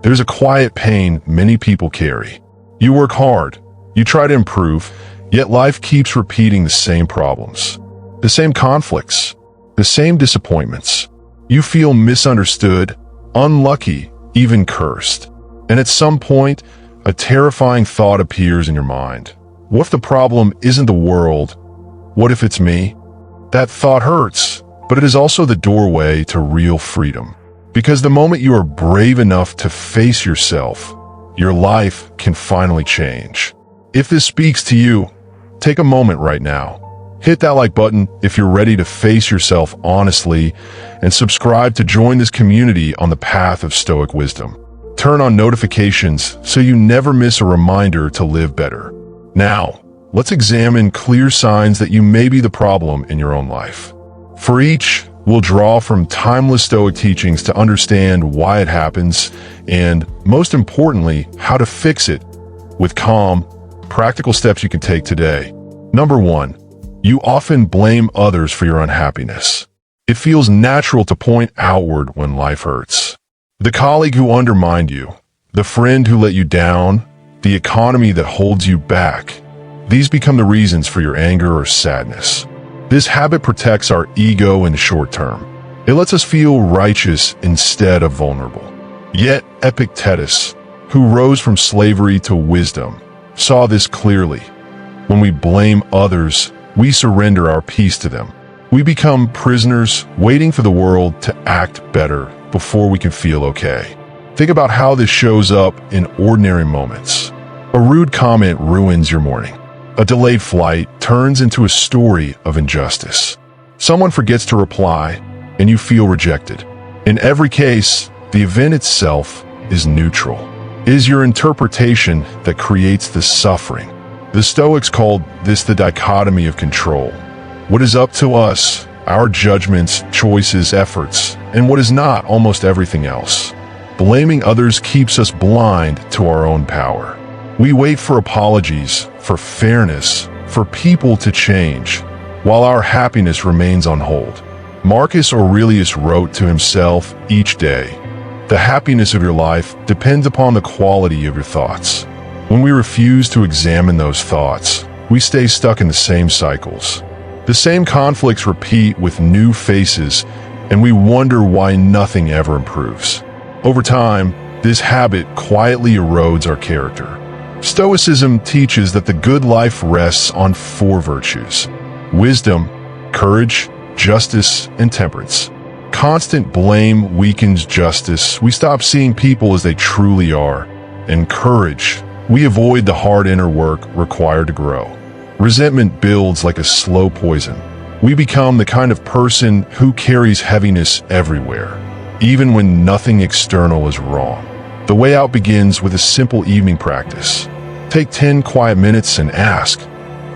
There's a quiet pain many people carry. You work hard, you try to improve, yet life keeps repeating the same problems, the same conflicts, the same disappointments. You feel misunderstood, unlucky, even cursed. And at some point, a terrifying thought appears in your mind. What if the problem isn't the world? What if it's me? That thought hurts, but it is also the doorway to real freedom. Because the moment you are brave enough to face yourself, your life can finally change. If this speaks to you, take a moment right now. Hit that like button if you're ready to face yourself honestly, and subscribe to join this community on the path of Stoic wisdom. Turn on notifications so you never miss a reminder to live better. Now, let's examine clear signs that you may be the problem in your own life. For each, we'll draw from timeless Stoic teachings to understand why it happens and, most importantly, how to fix it with calm, practical steps you can take today. Number 1. You often blame others for your unhappiness. It feels natural to point outward when life hurts. The colleague who undermined you, the friend who let you down, the economy that holds you back. These become the reasons for your anger or sadness. This habit protects our ego in the short term. It lets us feel righteous instead of vulnerable. Yet Epictetus, who rose from slavery to wisdom, saw this clearly. When we blame others, we surrender our peace to them. We become prisoners waiting for the world to act better before we can feel okay. Think about how this shows up in ordinary moments. A rude comment ruins your morning. A delayed flight turns into a story of injustice. Someone forgets to reply, and you feel rejected. In every case, the event itself is neutral. It is your interpretation that creates the suffering. The Stoics called this the dichotomy of control. What is up to us, our judgments, choices, efforts, and what is not, almost everything else. Blaming others keeps us blind to our own power. We wait for apologies, for fairness, for people to change, while our happiness remains on hold. Marcus Aurelius wrote to himself each day, "The happiness of your life depends upon the quality of your thoughts." When we refuse to examine those thoughts, we stay stuck in the same cycles. The same conflicts repeat with new faces, and we wonder why nothing ever improves. Over time, this habit quietly erodes our character. Stoicism teaches that the good life rests on 4 virtues: wisdom, courage, justice, and temperance. Constant blame weakens justice. We stop seeing people as they truly are. And courage, we avoid the hard inner work required to grow. Resentment builds like a slow poison. We become the kind of person who carries heaviness everywhere, even when nothing external is wrong. The way out begins with a simple evening practice. Take 10 quiet minutes and ask,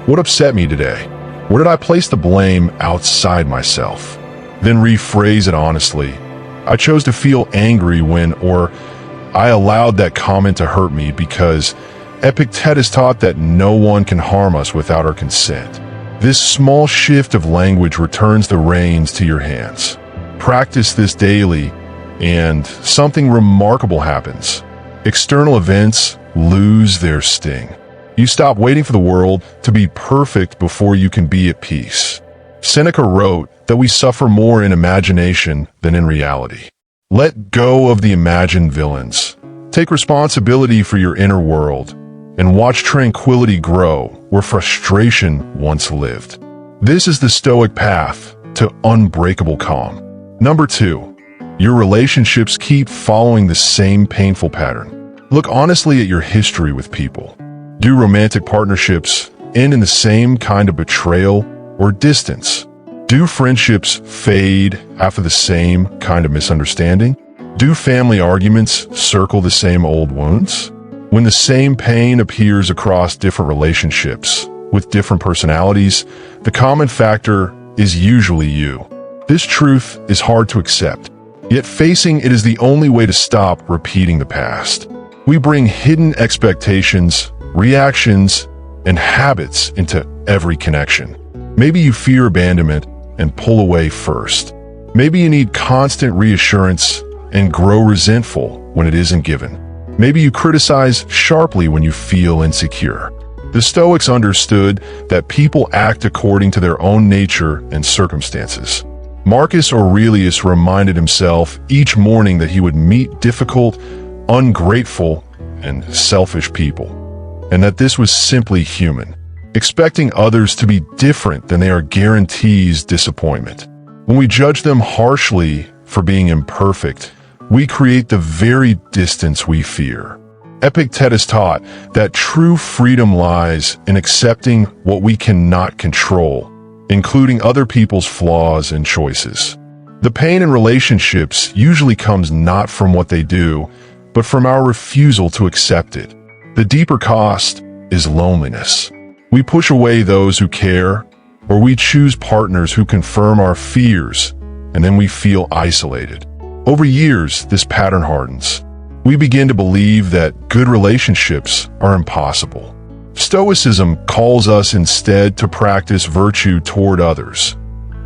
what upset me today? Where did I place the blame outside myself? Then rephrase it honestly. I chose to feel angry when, or I allowed that comment to hurt me because Epictetus taught that no one can harm us without our consent. This small shift of language returns the reins to your hands. Practice this daily, and something remarkable happens. External events lose their sting. You stop waiting for the world to be perfect before you can be at peace. Seneca wrote that we suffer more in imagination than in reality. Let go of the imagined villains. Take responsibility for your inner world, and watch tranquility grow where frustration once lived. This is the Stoic path to unbreakable calm. Number 2, your relationships keep following the same painful pattern. Look honestly at your history with people. Do romantic partnerships end in the same kind of betrayal or distance? Do friendships fade after the same kind of misunderstanding? Do family arguments circle the same old wounds? When the same pain appears across different relationships with different personalities, the common factor is usually you. This truth is hard to accept, yet facing it is the only way to stop repeating the past. We bring hidden expectations, reactions, and habits into every connection. Maybe you fear abandonment and pull away first. Maybe you need constant reassurance and grow resentful when it isn't given. Maybe you criticize sharply when you feel insecure. The Stoics understood that people act according to their own nature and circumstances. Marcus Aurelius reminded himself each morning that he would meet difficult, ungrateful, and selfish people, and that this was simply human. Expecting others to be different than they are guarantees disappointment. When we judge them harshly for being imperfect, we create the very distance we fear. Epictetus taught that true freedom lies in accepting what we cannot control, including other people's flaws and choices. The pain in relationships usually comes not from what they do, but from our refusal to accept it. The deeper cost is loneliness. We push away those who care, or we choose partners who confirm our fears, and then we feel isolated. Over years, this pattern hardens. We begin to believe that good relationships are impossible. Stoicism calls us instead to practice virtue toward others,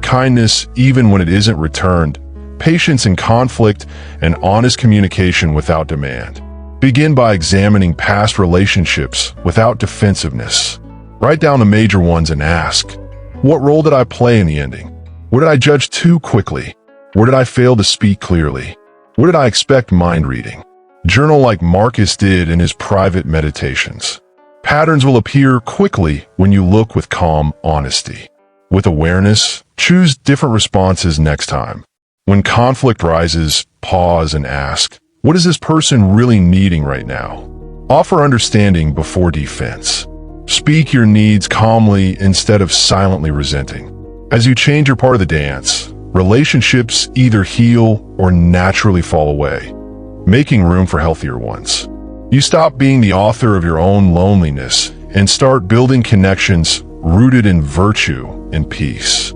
kindness even when it isn't returned, patience in conflict, and honest communication without demand. Begin by examining past relationships without defensiveness. Write down the major ones and ask, what role did I play in the ending? Where did I judge too quickly? Where did I fail to speak clearly? Where did I expect mind reading? Journal like Marcus did in his private meditations. Patterns will appear quickly when you look with calm honesty. With awareness, choose different responses next time. When conflict rises, pause and ask, what is this person really needing right now? Offer understanding before defense. Speak your needs calmly instead of silently resenting. As you change your part of the dance, relationships either heal or naturally fall away, making room for healthier ones. You stop being the author of your own loneliness and start building connections rooted in virtue and peace.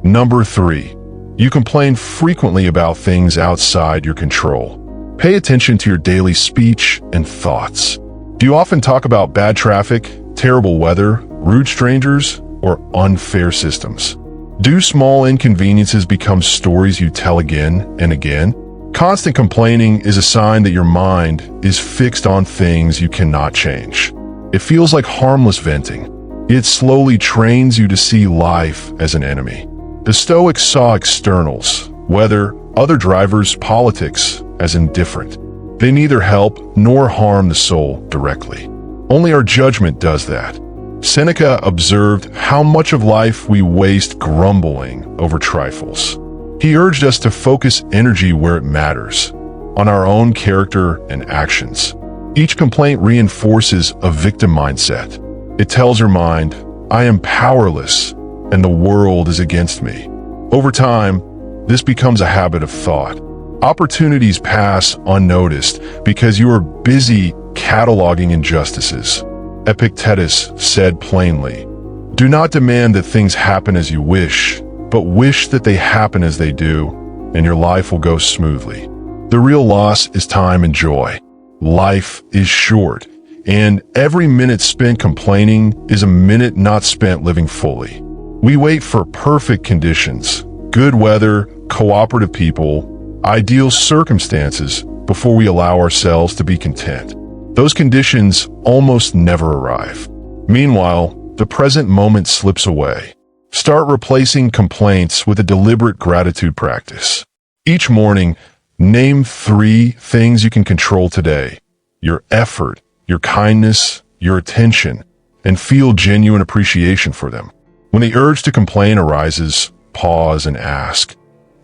Number 3, you complain frequently about things outside your control. Pay attention to your daily speech and thoughts. Do you often talk about bad traffic, terrible weather, rude strangers, or unfair systems? Do small inconveniences become stories you tell again and again? Constant complaining is a sign that your mind is fixed on things you cannot change. It feels like harmless venting. It slowly trains you to see life as an enemy. The Stoics saw externals, weather, other drivers, politics, as indifferent. They neither help nor harm the soul directly. Only our judgment does that. Seneca observed how much of life we waste grumbling over trifles. He urged us to focus energy where it matters, on our own character and actions. Each complaint reinforces a victim mindset. It tells your mind, I am powerless, and the world is against me. Over time, this becomes a habit of thought. Opportunities pass unnoticed because you are busy cataloging injustices. Epictetus said plainly, do not demand that things happen as you wish, but wish that they happen as they do, and your life will go smoothly. The real loss is time and joy. Life is short, and every minute spent complaining is a minute not spent living fully. We wait for perfect conditions, good weather, cooperative people, ideal circumstances before we allow ourselves to be content. Those conditions almost never arrive. Meanwhile, the present moment slips away. Start replacing complaints with a deliberate gratitude practice. Each morning, name 3 things you can control today: your effort, your kindness, your attention, and feel genuine appreciation for them. When the urge to complain arises, pause and ask,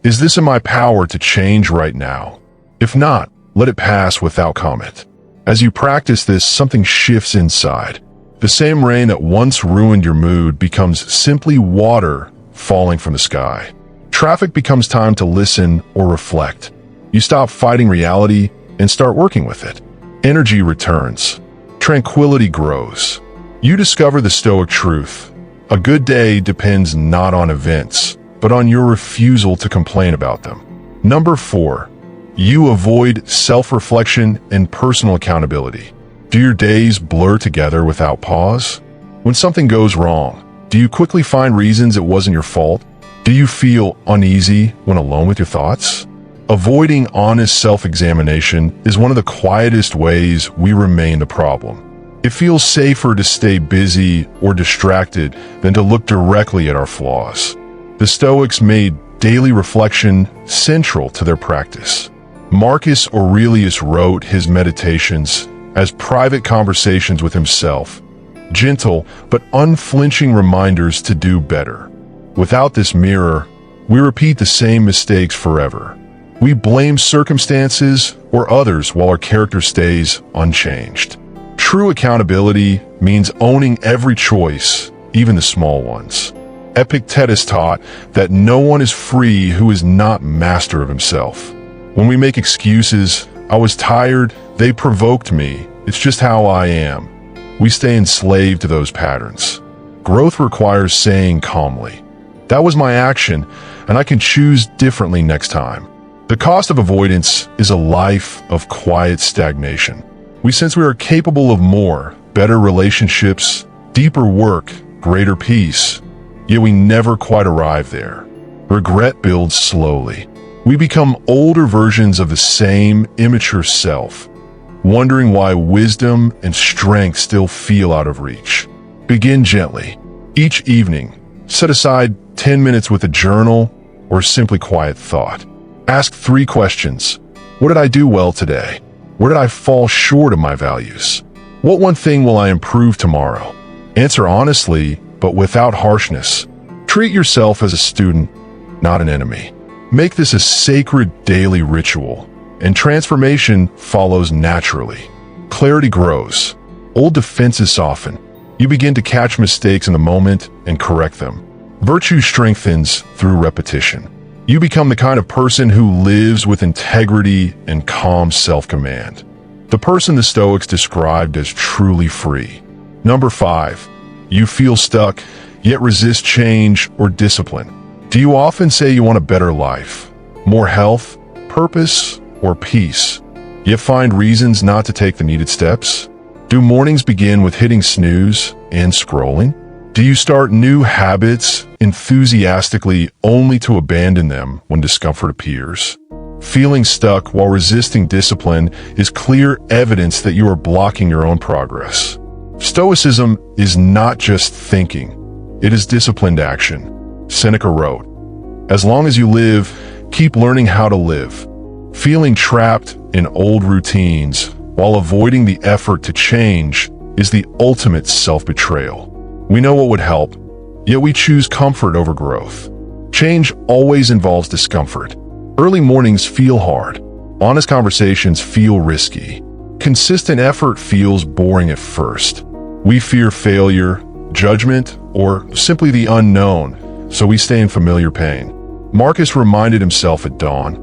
is this in my power to change right now? If not, let it pass without comment. As you practice this, something shifts inside. The same rain that once ruined your mood becomes simply water falling from the sky. Traffic becomes time to listen or reflect. You stop fighting reality and start working with it. Energy returns. Tranquility grows. You discover the Stoic truth. A good day depends not on events, but on your refusal to complain about them. Number 4, you avoid self-reflection and personal accountability. Do your days blur together without pause? When something goes wrong, do you quickly find reasons it wasn't your fault? Do you feel uneasy when alone with your thoughts? Avoiding honest self-examination is one of the quietest ways we remain the problem. It feels safer to stay busy or distracted than to look directly at our flaws. The Stoics made daily reflection central to their practice. Marcus Aurelius wrote his meditations as private conversations with himself, gentle but unflinching reminders to do better. Without this mirror, we repeat the same mistakes forever. We blame circumstances or others while our character stays unchanged. True accountability means owning every choice, even the small ones. Epictetus taught that no one is free who is not master of himself. When we make excuses, "I was tired, they provoked me, it's just how I am," we stay enslaved to those patterns. Growth requires saying calmly, "That was my action, and I can choose differently next time." The cost of avoidance is a life of quiet stagnation. We sense we are capable of more, better relationships, deeper work, greater peace, yet we never quite arrive there. Regret builds slowly. We become older versions of the same immature self, wondering why wisdom and strength still feel out of reach. Begin gently. Each evening, set aside 10 minutes with a journal or simply quiet thought. Ask 3 questions. What did I do well today? Where did I fall short of my values? What one thing will I improve tomorrow? Answer honestly, but without harshness. Treat yourself as a student, not an enemy. Make this a sacred daily ritual, and transformation follows naturally. Clarity grows. Old defenses soften. You begin to catch mistakes in the moment and correct them. Virtue strengthens through repetition. You become the kind of person who lives with integrity and calm self-command. The person the Stoics described as truly free. Number 5, you feel stuck, yet resist change or discipline. Do you often say you want a better life, more health, purpose, or peace, yet find reasons not to take the needed steps? Do mornings begin with hitting snooze and scrolling? Do you start new habits enthusiastically only to abandon them when discomfort appears? Feeling stuck while resisting discipline is clear evidence that you are blocking your own progress. Stoicism is not just thinking, it is disciplined action. Seneca wrote, "As long as you live, keep learning how to live." Feeling trapped in old routines while avoiding the effort to change is the ultimate self-betrayal. We know what would help, yet we choose comfort over growth. Change always involves discomfort. Early mornings feel hard. Honest conversations feel risky. Consistent effort feels boring at first. We fear failure, judgment, or simply the unknown, so we stay in familiar pain. Marcus reminded himself at dawn,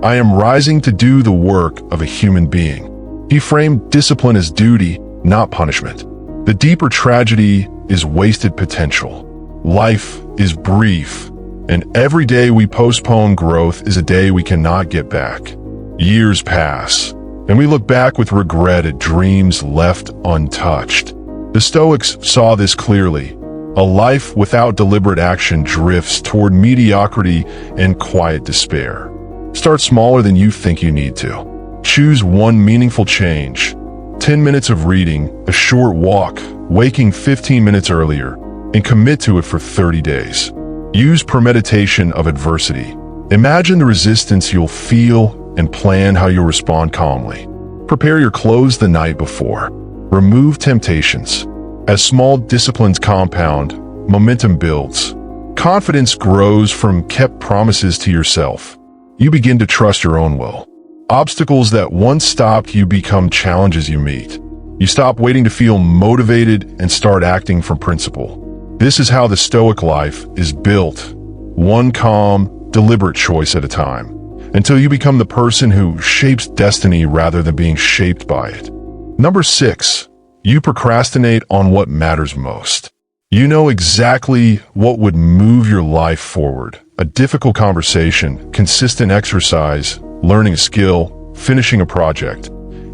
"I am rising to do the work of a human being." He framed discipline as duty, not punishment. The deeper tragedy is wasted potential. Life is brief, and every day we postpone growth is a day we cannot get back. Years pass, and we look back with regret at dreams left untouched. The Stoics saw this clearly. A life without deliberate action drifts toward mediocrity and quiet despair. Start smaller than you think you need to. Choose one meaningful change. 10 minutes of reading, a short walk, waking 15 minutes earlier, and commit to it for 30 days. Use premeditation of adversity. Imagine the resistance you'll feel and plan how you'll respond calmly. Prepare your clothes the night before. Remove temptations. As small disciplines compound, momentum builds. Confidence grows from kept promises to yourself. You begin to trust your own will. Obstacles that once stopped you become challenges you meet. You stop waiting to feel motivated and start acting from principle. This is how the Stoic life is built, one calm, deliberate choice at a time, until you become the person who shapes destiny rather than being shaped by it. Number 6, you procrastinate on what matters most. You know exactly what would move your life forward. A difficult conversation, consistent exercise, learning a skill, finishing a project.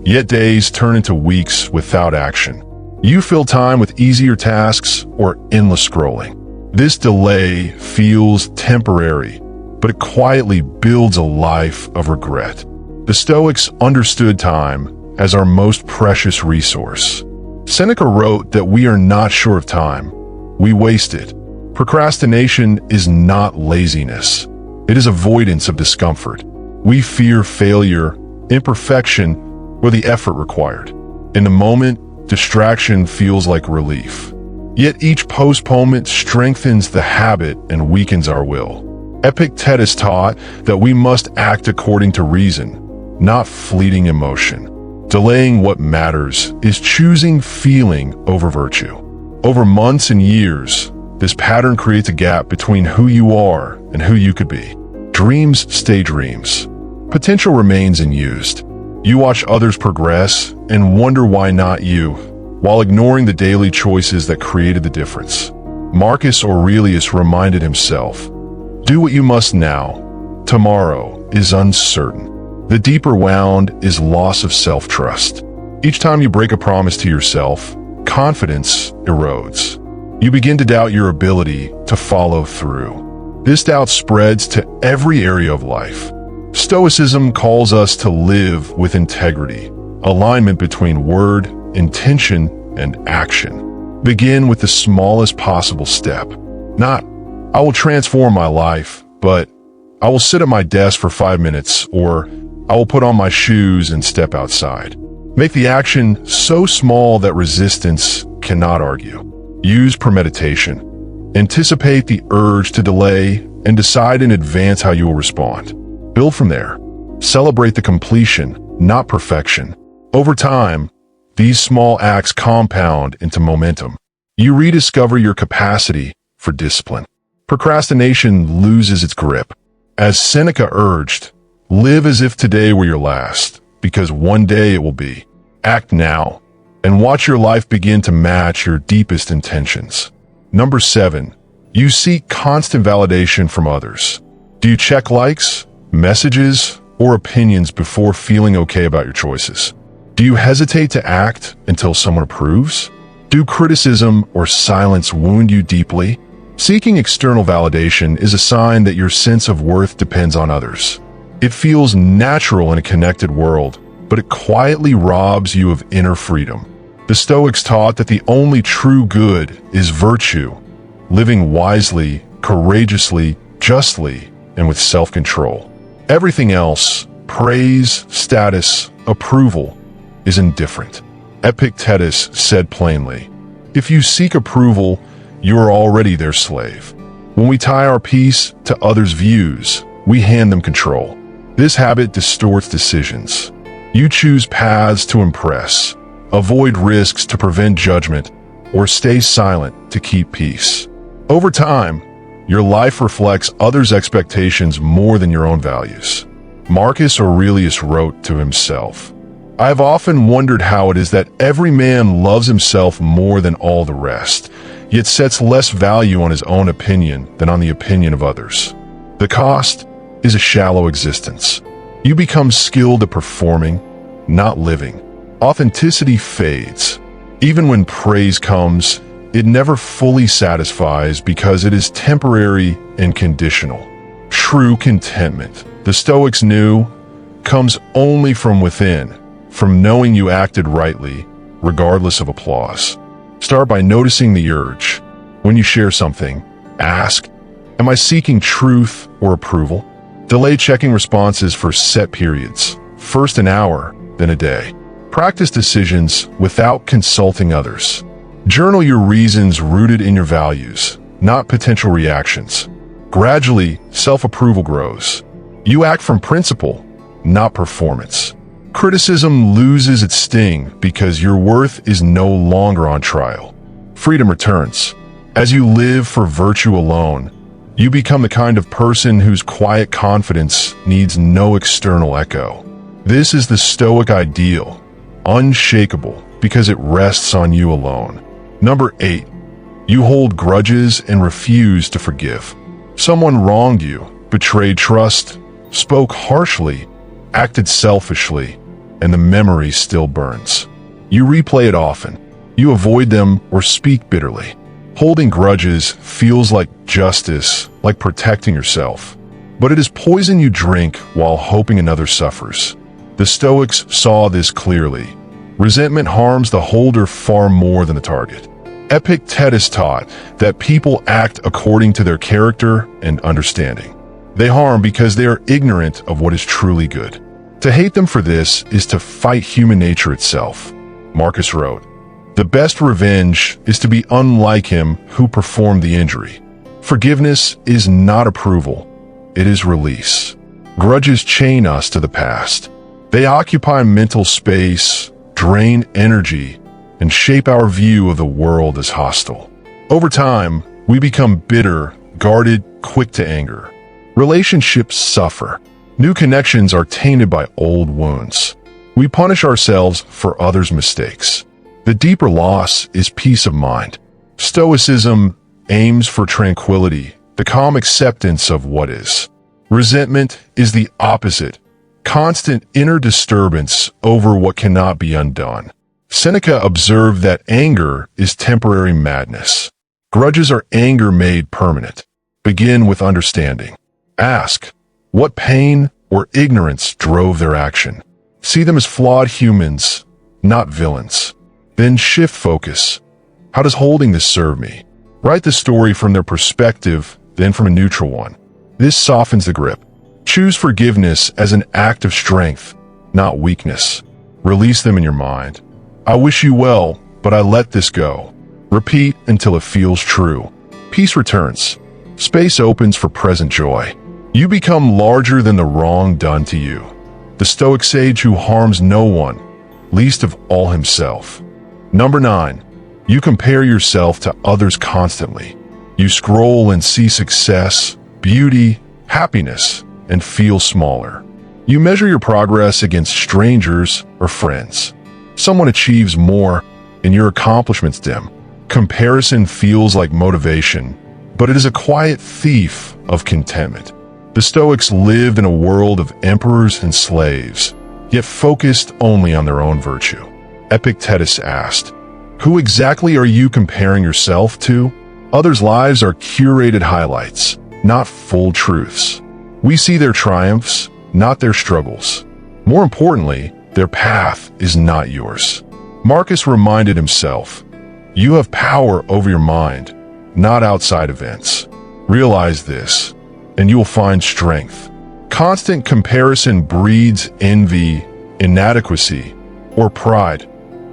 Yet days turn into weeks without action. You fill time with easier tasks or endless scrolling. This delay feels temporary, but it quietly builds a life of regret. The Stoics understood time as our most precious resource. Seneca wrote that we are not short of time, we waste it. Procrastination is not laziness. It is avoidance of discomfort. We fear failure, imperfection, or the effort required. In the moment, distraction feels like relief. Yet each postponement strengthens the habit and weakens our will. Epictetus taught that we must act according to reason, not fleeting emotion. Delaying what matters is choosing feeling over virtue. Over months and years, this pattern creates a gap between who you are and who you could be. Dreams stay dreams. Potential remains unused. You watch others progress and wonder why not you, while ignoring the daily choices that created the difference. Marcus Aurelius reminded himself, "Do what you must now. Tomorrow is uncertain." The deeper wound is loss of self-trust. Each time you break a promise to yourself, confidence erodes. You begin to doubt your ability to follow through. This doubt spreads to every area of life. Stoicism calls us to live with integrity, alignment between word, intention, and action. Begin with the smallest possible step. Not, "I will transform my life," but "I will sit at my desk for 5 minutes," or "I will put on my shoes and step outside." Make the action so small that resistance cannot argue. Use premeditation. Anticipate the urge to delay and decide in advance how you will respond. Build from there. Celebrate the completion, not perfection. Over time, these small acts compound into momentum. You rediscover your capacity for discipline. Procrastination loses its grip. As Seneca urged, live as if today were your last, because one day it will be. Act now, and watch your life begin to match your deepest intentions. Number 7, you seek constant validation from others. Do you check likes, messages, or opinions before feeling okay about your choices? Do you hesitate to act until someone approves? Do criticism or silence wound you deeply? Seeking external validation is a sign that your sense of worth depends on others. It feels natural in a connected world, but it quietly robs you of inner freedom. The Stoics taught that the only true good is virtue, living wisely, courageously, justly, and with self-control. Everything else, praise, status, approval, is indifferent. Epictetus said plainly, "If you seek approval, you are already their slave." When we tie our peace to others' views, we hand them control. This habit distorts decisions. You choose paths to impress, avoid risks to prevent judgment, or stay silent to keep peace. Over time, your life reflects others' expectations more than your own values. Marcus Aurelius wrote to himself, "I have often wondered how it is that every man loves himself more than all the rest, yet sets less value on his own opinion than on the opinion of others. The cost is a shallow existence. You become skilled at performing, not living. Authenticity fades. Even when praise comes, it never fully satisfies because it is temporary and conditional. True contentment, the Stoics knew, comes only from within, from knowing you acted rightly, regardless of applause. Start by noticing the urge. When you share something, ask, "Am I seeking truth or approval?" Delay checking responses for set periods, first an hour, then a day. Practice decisions without consulting others. Journal your reasons rooted in your values, not potential reactions. Gradually, self-approval grows. You act from principle, not performance. Criticism loses its sting because your worth is no longer on trial. Freedom returns. As you live for virtue alone, you become the kind of person whose quiet confidence needs no external echo. This is the Stoic ideal, unshakable because it rests on you alone. Number 8, you hold grudges and refuse to forgive. Someone wronged you, betrayed trust, spoke harshly, acted selfishly, and the memory still burns. You replay it often. You avoid them or speak bitterly. Holding grudges feels like justice, like protecting yourself. but it is poison you drink while hoping another suffers. The Stoics saw this clearly. Resentment harms the holder far more than the target. Epictetus taught that people act according to their character and understanding. They harm because they are ignorant of what is truly good. To hate them for this is to fight human nature itself. Marcus wrote, "The best revenge is to be unlike him who performed the injury." Forgiveness is not approval, it is release. Grudges chain us to the past. They occupy mental space, drain energy, and shape our view of the world as hostile. Over time, we become bitter, guarded, quick to anger. Relationships suffer. New connections are tainted by old wounds. We punish ourselves for others' mistakes. The deeper loss is peace of mind. Stoicism aims for tranquility, the calm acceptance of what is. Resentment is the opposite, constant inner disturbance over what cannot be undone. Seneca observed that anger is temporary madness. Grudges are anger made permanent. Begin with understanding. Ask, what pain or ignorance drove their action? See them as flawed humans, not villains. Then shift focus. How does holding this serve me? Write the story from their perspective, then from a neutral one. This softens the grip. Choose forgiveness as an act of strength, not weakness. Release them in your mind. I wish you well, but I let this go. Repeat until it feels true. Peace returns. Space opens for present joy. You become larger than the wrong done to you. The Stoic sage who harms no one, least of all himself. Number 9. You compare yourself to others constantly. You scroll and see success, beauty, happiness, and feel smaller. You measure your progress against strangers or friends. Someone achieves more, and your accomplishments dim. Comparison feels like motivation, but it is a quiet thief of contentment. The Stoics lived in a world of emperors and slaves, yet focused only on their own virtue. Epictetus asked, "Who exactly are you comparing yourself to?" Others' lives are curated highlights, not full truths. We see their triumphs, not their struggles. More importantly, their path is not yours. Marcus reminded himself, "You have power over your mind, not outside events. Realize this, and you will find strength." Constant comparison breeds envy, inadequacy, or pride,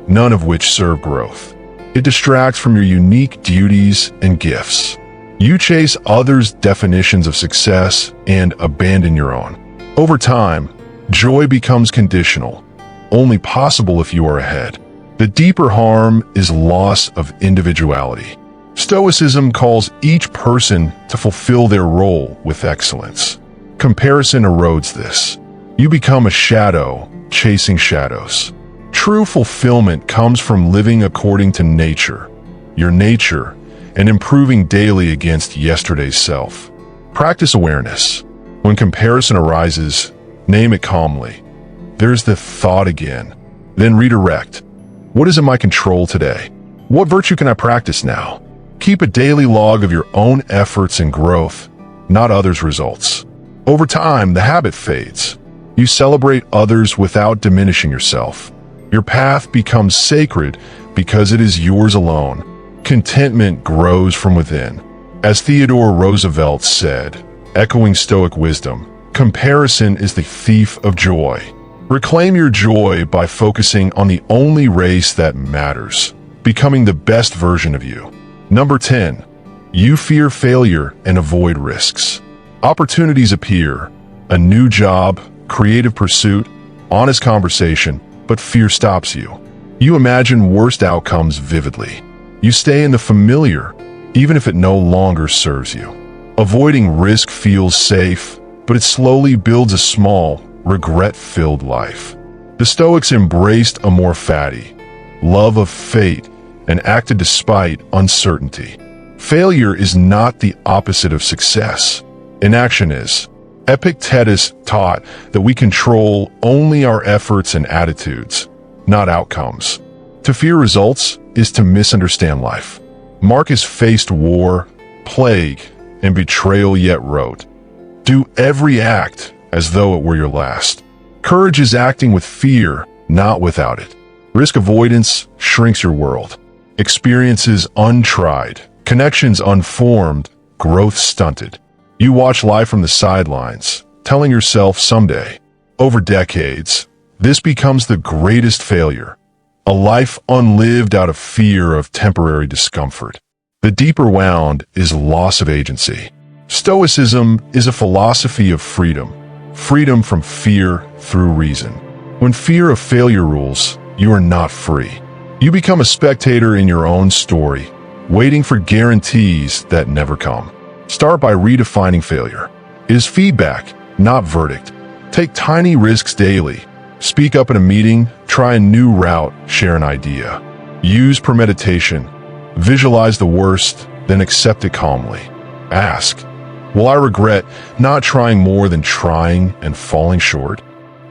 none of which serve growth. It distracts from your unique duties and gifts. You chase others' definitions of success and abandon your own. Over time, joy becomes conditional, only possible if you are ahead. The deeper harm is loss of individuality. Stoicism calls each person to fulfill their role with excellence. Comparison erodes this. You become a shadow, chasing shadows. True fulfillment comes from living according to nature, your nature, and improving daily against yesterday's self. Practice awareness. When comparison arises, name it calmly. There's the thought again. Then redirect. What is in my control today? What virtue can I practice now? Keep a daily log of your own efforts and growth, not others' results. Over time, the habit fades. You celebrate others without diminishing yourself. Your path becomes sacred because it is yours alone. Contentment grows from within. As Theodore Roosevelt said, echoing Stoic wisdom, comparison is the thief of joy. Reclaim your joy by focusing on the only race that matters, becoming the best version of you. Number 10. You fear failure and avoid risks. Opportunities appear, a new job, creative pursuit, honest conversation, but fear stops you. You imagine worst outcomes vividly. You stay in the familiar, even if it no longer serves you. Avoiding risk feels safe, but it slowly builds a small, regret-filled life. The Stoics embraced amor fati, love of fate, and acted despite uncertainty. Failure is not the opposite of success. Inaction is. Epictetus taught that we control only our efforts and attitudes, not outcomes. To fear results is to misunderstand life. Marcus faced war, plague, and betrayal, yet wrote, Do every act as though it were your last. Courage is acting with fear, not without it. Risk avoidance shrinks your world. Experiences untried, connections unformed, growth stunted. You watch life from the sidelines, telling yourself someday. Over decades, this becomes the greatest failure. A life unlived out of fear of temporary discomfort. The deeper wound is loss of agency. Stoicism is a philosophy of freedom. Freedom from fear through reason. When fear of failure rules, you are not free. You become a spectator in your own story, waiting for guarantees that never come. Start by redefining failure. It is feedback, not verdict. Take tiny risks daily. Speak up in a meeting, try a new route, share an idea. Use premeditation. Visualize the worst, then accept it calmly. Ask, will I regret not trying more than trying and falling short?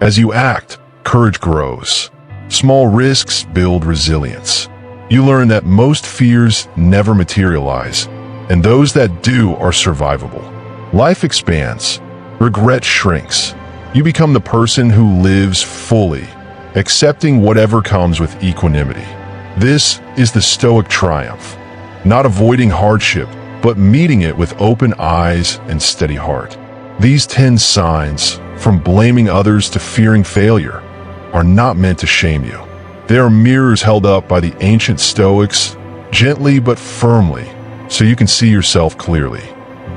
As you act, courage grows. Small risks build resilience. You learn that most fears never materialize, and those that do are survivable. Life expands. Regret shrinks. You become the person who lives fully, accepting whatever comes with equanimity. This is the Stoic triumph, not avoiding hardship, but meeting it with open eyes and steady heart. These 10 signs, from blaming others to fearing failure, are not meant to shame you. They are mirrors held up by the ancient Stoics, gently but firmly, so you can see yourself clearly.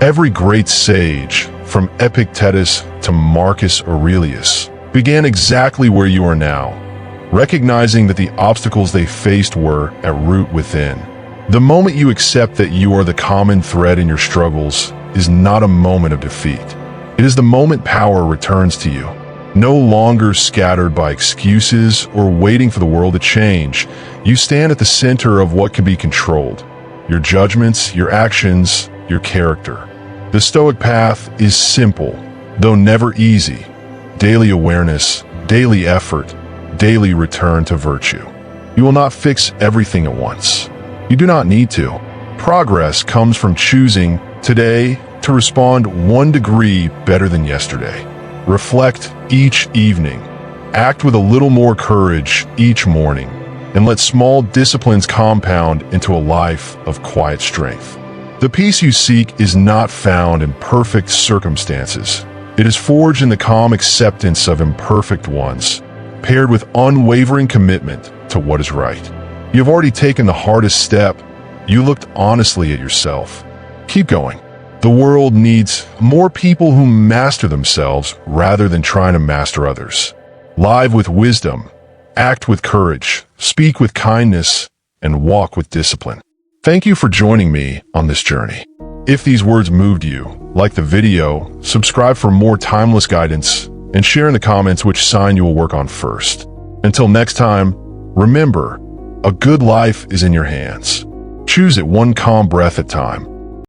Every great sage, from Epictetus to Marcus Aurelius, began exactly where you are now, recognizing that the obstacles they faced were at root within. The moment you accept that you are the common thread in your struggles is not a moment of defeat. It is the moment power returns to you, no longer scattered by excuses or waiting for the world to change. You stand at the center of what can be controlled: your judgments, your actions, your character. The Stoic path is simple, though never easy. Daily awareness, daily effort, daily return to virtue. You will not fix everything at once. You do not need to. Progress comes from choosing today to respond 1 degree better than yesterday. Reflect each evening. Act with a little more courage each morning, and let small disciplines compound into a life of quiet strength. The peace you seek is not found in perfect circumstances. It is forged in the calm acceptance of imperfect ones, paired with unwavering commitment to what is right. You have already taken the hardest step. You looked honestly at yourself. Keep going. The world needs more people who master themselves rather than trying to master others. Live with wisdom, act with courage, speak with kindness, and walk with discipline. Thank you for joining me on this journey. If these words moved you, like the video, subscribe for more timeless guidance, and share in the comments which sign you will work on first. Until next time, remember, a good life is in your hands. Choose it one calm breath at a time.